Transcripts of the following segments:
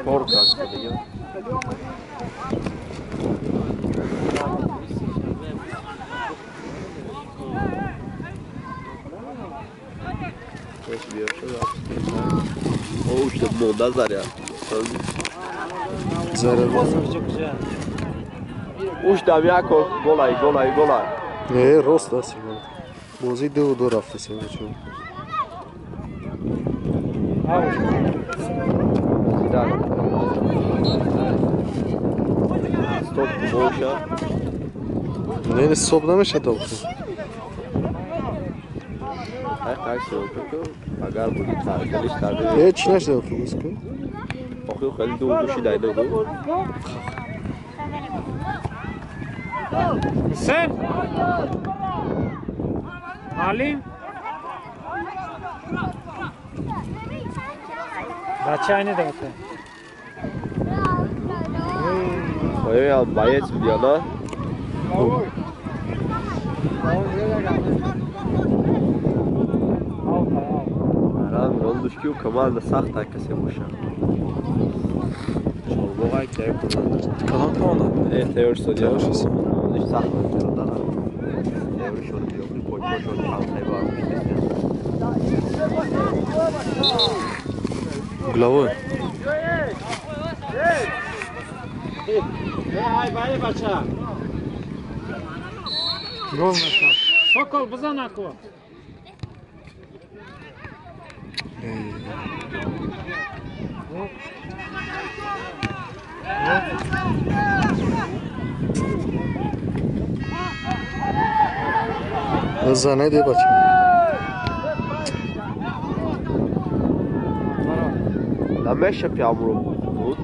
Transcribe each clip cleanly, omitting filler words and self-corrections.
Sport kaçtı diyor. O işte moda zar ya. Zarar var. Uç da jako golay. Rost da sigara. Bozi do rafte se večer. Stop boşa. Ne stop nemiشه to. Kaç oldu ki? Agar bu tarihte tabii. Hiç neyse okumuş ki. Okuyor kaldı oluşu daydı bu. Sen Halim Bача aynı da bakın. Oya ya bayet diyor la. Ram oldu ki Kemal da sağ takası boşa. Çolboğa kayıp kullanır. Kanka ona. Teori soruyor. Teori Hiç sağ da. Teori şunu diyor. Koç kalkayı varmış. Главой. Hay bay bacha. Gol mesela. Sokol buzan akı. Zane de bacha. Meşe piyamuru bu.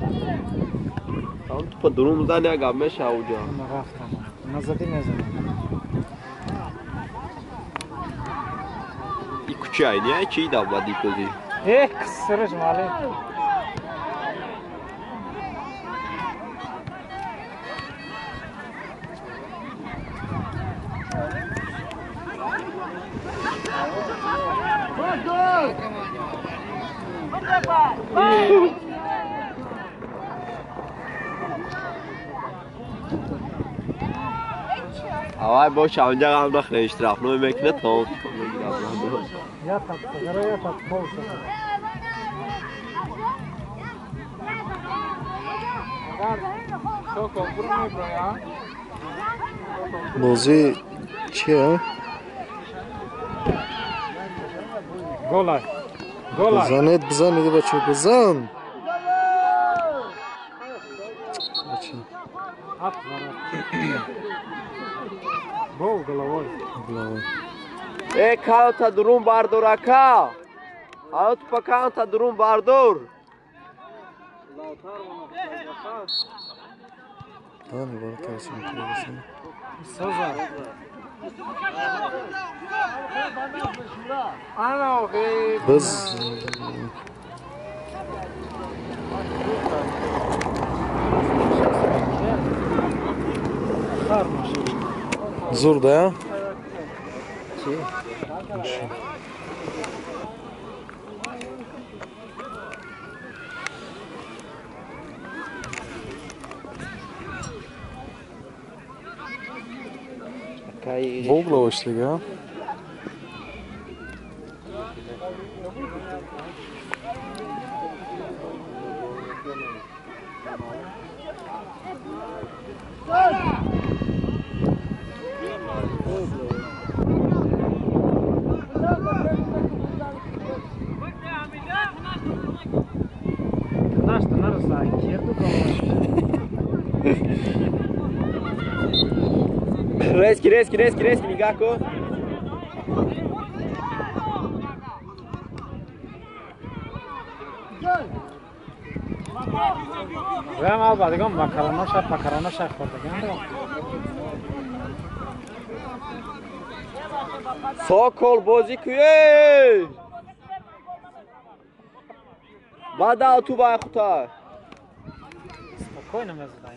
Tam tupa durumda ne aga meşe avuca. Nazadi ne zaman? İki ay niye iki da var dikozi. Kısırış mali. Avay boş ancak amdak reiştiraf. No emekle tavuk. Yat at, sigara yat at, bol Bozi çiğ. Golay. Golay. Zanet bzan de bacha bzan. At var. Bol головой. Главой. Kaunta durum bardur aka. Out pa kaunta durum bardur. Hani bana tersin kırılsın. Soza. Ana o Biz zor da ya. Bogla başlığı. Nasta narasa quieto Reski Migako. Ve mal badigam makarona şah koydu. Sokol bozikuye. Bada tuba kuta. Spokojno me zadaj.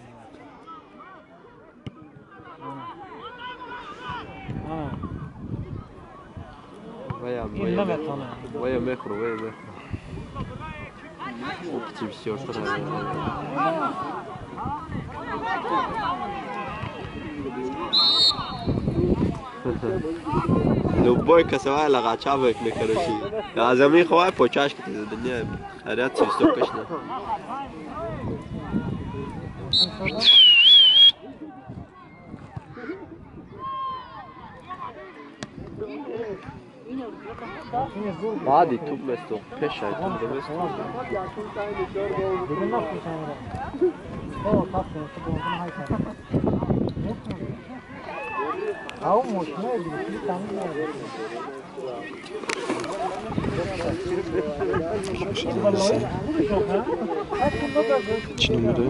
این نمیتونه. ویا میخوره ویا میخوره. او کچی بسیار تر هست. نوبای کسوای لغا چابک میکروشی. لازمی خواه پوچاش کتی دنیا خیریت سیستو کشنه. بعدی توپ مستو پیش شاید توپ دمست. دیگه نفروشم را. اوه تاپ کنه تو بونم های کنه. او مشنه دیگه تمیز نمیشه. چی نمره؟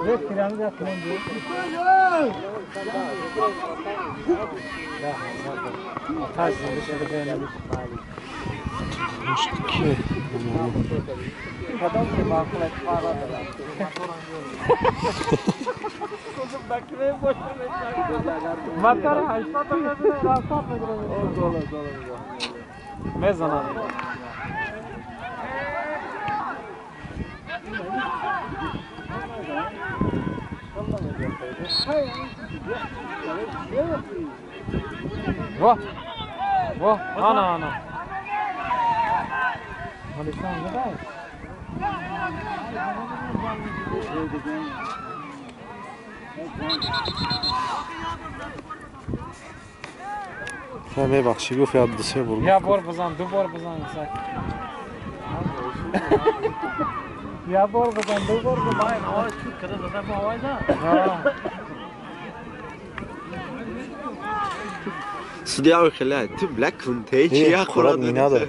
Ve piramide falan diyor. Atarsın dışarı beğenmiş. Ki. Adam ki bakıl et para da. Bakıya boş ver. Makara haysta da ne rasta mı duruyor? Mezana. Vah! Vah! Ana! Halistan ne der? Ha ne bak şey fiyat dışarı vurmuş. Ya bor buzan, du bor buzan sak. Ya bor buzan, du bor buzan. Hayır, o çok kadar zaten bu havayda. Ha. صديقي خلاه تب لك كنت هيك يا قرآن نیناده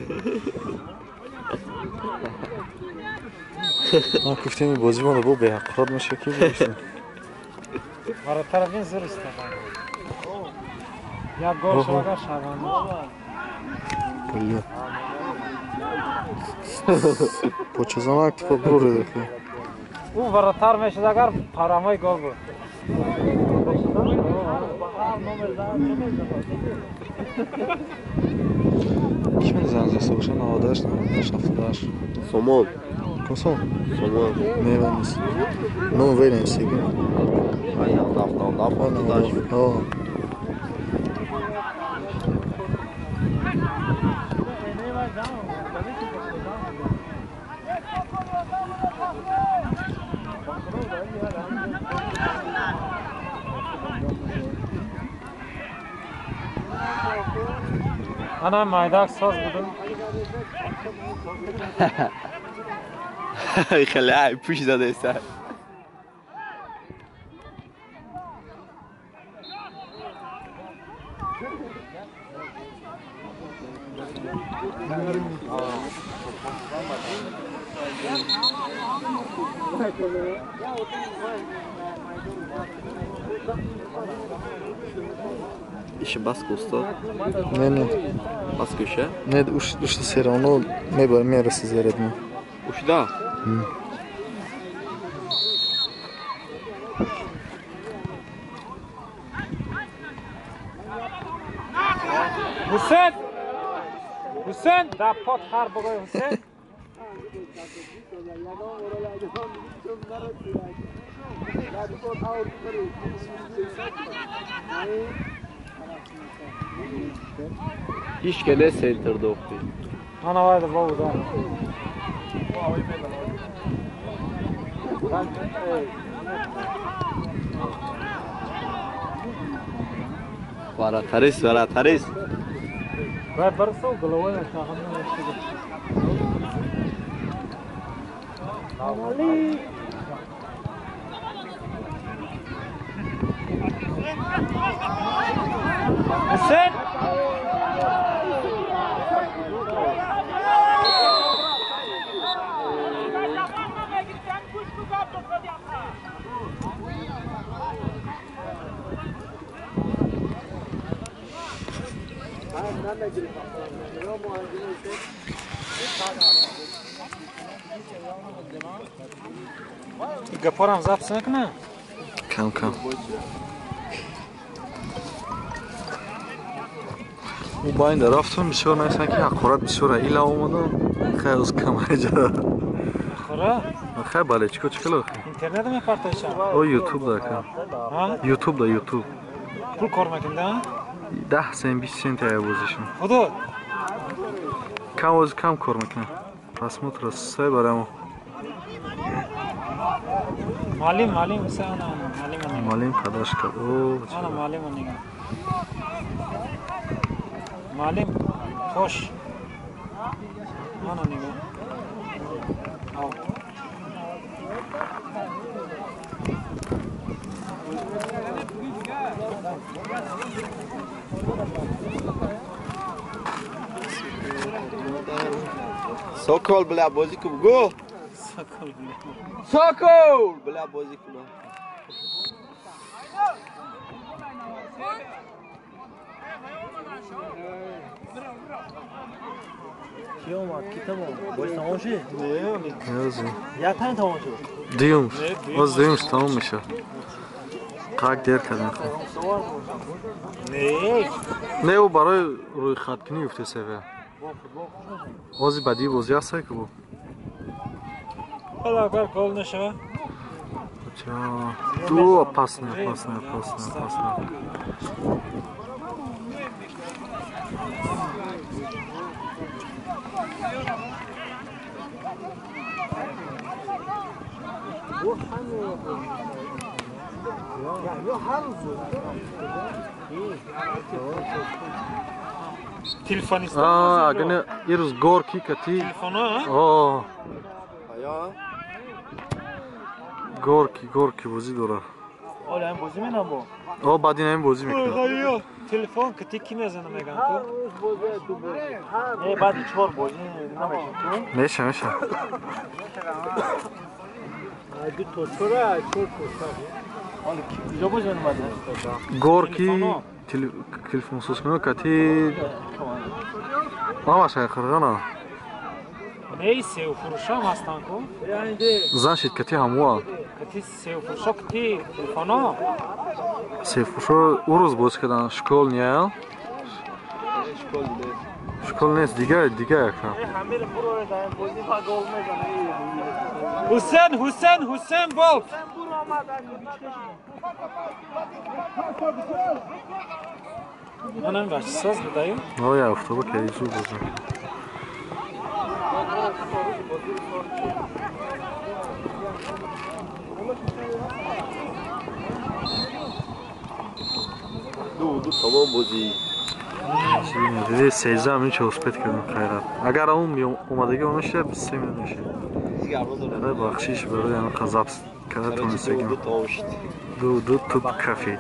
من گفتم بازی مونه بو به قرآن میشه کی بشه Ara tarafın zır ister. Ya gol şaga şaban. بله پوچه زمان تو برو دیگه او وراتار میشه اگر پارامای گل بود. kimin zanzesi olsa navadaş şaftaş somon konson somon ne ben no verin segi aynen daf daş ha Ana maydak söz budum. خلاه پوش زده سر İşi baskı usta. ne Baskı işe. ne uçta sera onu me merası zeredme Uşda. Hüseyin! Hüseyin! Da pot har bogoy Hüseyin. Hiç gene center'da okuyor. Ana vardı bu da. Varataris. Ve barısı o gılava ya şahane yaşadı. Ali. Hüseyin! Gaporam zapsın ne? kam او باید رفتم بسیار نیستن که حقارت بسیار ایلا اومدم خیلی از کمه جا خورا خیلی بله چکلو اینترنت می پرتایشم او یوتیوب دا کن یوتیوب دا یوتیوب پول کار میکنده 10 سنت 20 سنت های بازیشون خدا کم از کم کار میکنه پسموت را سه برامو معلم سه انا معلم پداش کرد او انا معلم نگه معلم خوش انا نگه او Sokol bela bozí kub go. سکل Sokol bela bozí kub. کی اومد کی تمام باید تمام شد نیازی یک تایم تمام شد دیومش باز دیومش تمام میشه قاک دیر کردن خود نه او برای روی خط کنی افته سفه بازی بدی بازی هست که بو حالا اگر گل نشه تو پس نه تلفن استفاده اگه نه یه روز گورکی کتی تلفن ها Aya. گورکی بازی داره حالا هم بازی میدم با آه بعدی نمیم بازی میکنه تلفن کتی کی میزنه میگن تو نه بعدی چهار بازی نمیشه میشه دو تا چرا چهار حالا کجا بازی اومده گورکی تلفن سوز کنه کتی همشه خرگانه نه سه فروش هم هستن کو زن شد کتی هموه کتی سه فروش کتی تلفن ها سیفوشو او روز باز کردن شکل نیا شکل نیست دیگه یکم حسین بول منم باش ساز بدایم نه یا افتابه که ایزو بزن دو تمام بازی دیدی 13 همین چه اسپت کردم خیرات اگر اون اومدگی اونشه 3 میلیون میشه بخشیش برای همه قذاب کرده تونستگیم دو تمام شد دو توپ کافی